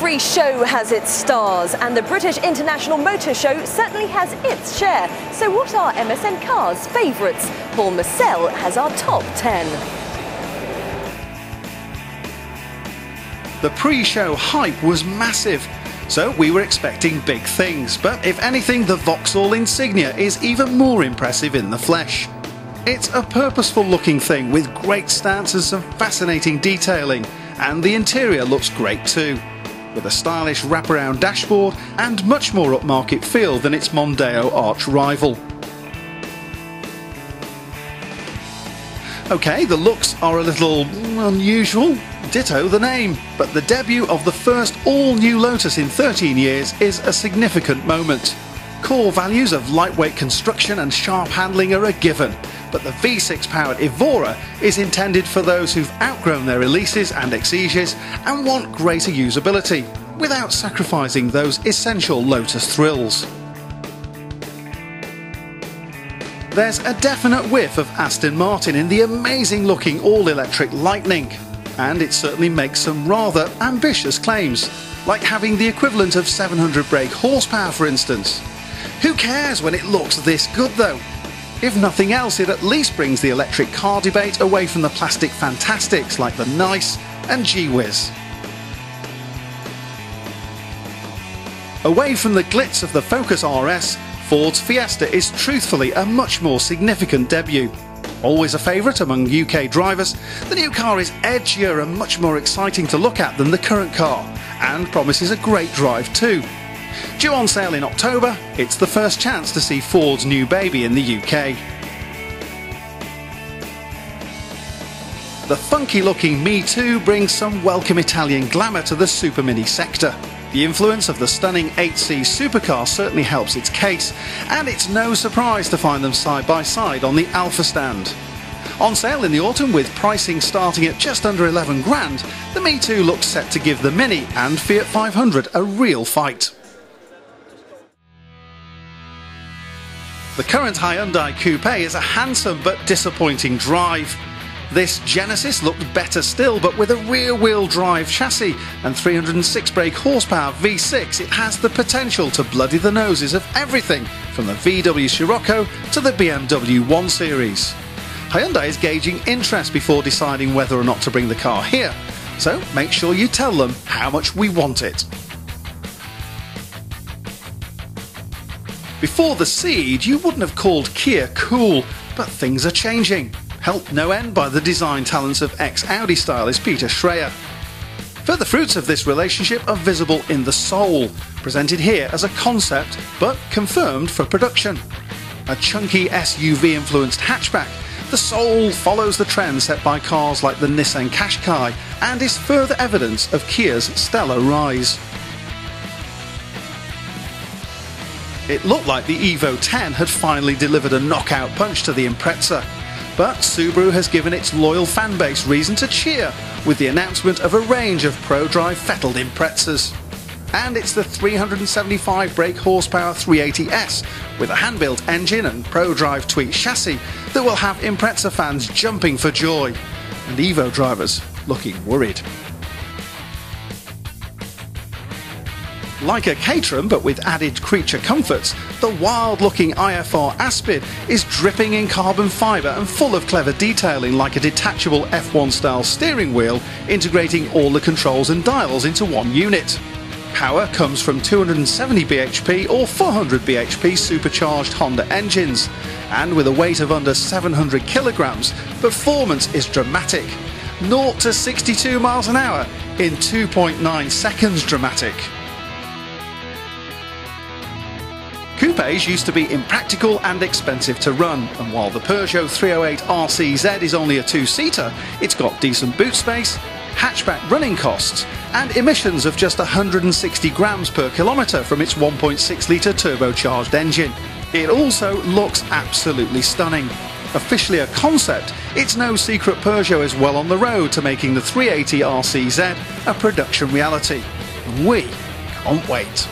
Every show has its stars, and the British International Motor Show certainly has its share. So what are MSN Cars' favourites? Paul Marcel has our top 10. The pre-show hype was massive, so we were expecting big things, but if anything, the Vauxhall Insignia is even more impressive in the flesh. It's a purposeful looking thing with great stance and some fascinating detailing, and the interior looks great too, with a stylish wraparound dashboard and much more upmarket feel than its Mondeo arch rival. Okay, the looks are a little unusual, ditto the name, but the debut of the first all-new Lotus in 13 years is a significant moment. Core values of lightweight construction and sharp handling are a given, but the V6-powered Evora is intended for those who've outgrown their Elises and Exiges and want greater usability, without sacrificing those essential Lotus thrills. There's a definite whiff of Aston Martin in the amazing-looking all-electric Lightning, and it certainly makes some rather ambitious claims, like having the equivalent of 700 brake horsepower, for instance. Who cares when it looks this good though? If nothing else, it at least brings the electric car debate away from the plastic fantastics like the Nice and G-Wiz. Away from the glitz of the Focus RS, Ford's Fiesta is truthfully a much more significant debut. Always a favourite among UK drivers, the new car is edgier and much more exciting to look at than the current car, and promises a great drive too. Due on sale in October, it's the first chance to see Ford's new baby in the UK. The funky-looking Mi.to brings some welcome Italian glamour to the Super Mini sector. The influence of the stunning 8C supercar certainly helps its case, and it's no surprise to find them side by side on the Alpha stand. On sale in the autumn with pricing starting at just under 11 grand, the Mi.to looks set to give the Mini and Fiat 500 a real fight. The current Hyundai Coupe is a handsome but disappointing drive. This Genesis looked better still, but with a rear-wheel drive chassis and 306 brake horsepower V6, it has the potential to bloody the noses of everything from the VW Scirocco to the BMW 1 Series. Hyundai is gauging interest before deciding whether or not to bring the car here, so make sure you tell them how much we want it. Before the Ceed, you wouldn't have called Kia cool, but things are changing. Helped no end by the design talents of ex-Audi stylist Peter Schreier. Further fruits of this relationship are visible in the Soul, presented here as a concept, but confirmed for production. A chunky SUV-influenced hatchback, the Soul follows the trend set by cars like the Nissan Qashqai and is further evidence of Kia's stellar rise. It looked like the Evo 10 had finally delivered a knockout punch to the Impreza, but Subaru has given its loyal fanbase reason to cheer with the announcement of a range of pro-drive fettled Imprezas. And it's the 375 brake horsepower 380S with a hand-built engine and pro-drive tweaked chassis that will have Impreza fans jumping for joy, and Evo drivers looking worried. Like a Caterham, but with added creature comforts, the wild-looking IFR Aspid is dripping in carbon fibre and full of clever detailing like a detachable F1-style steering wheel, integrating all the controls and dials into one unit. Power comes from 270 bhp or 400 bhp supercharged Honda engines, and with a weight of under 700 kilograms, performance is dramatic. 0 to 62 miles an hour in 2.9 seconds dramatic. Coupes used to be impractical and expensive to run, and while the Peugeot 308 RCZ is only a two-seater, it's got decent boot space, hatchback running costs, and emissions of just 160 grams per kilometre from its 1.6-litre turbocharged engine. It also looks absolutely stunning. Officially a concept, it's no secret Peugeot is well on the road to making the 380 RCZ a production reality. We can't wait.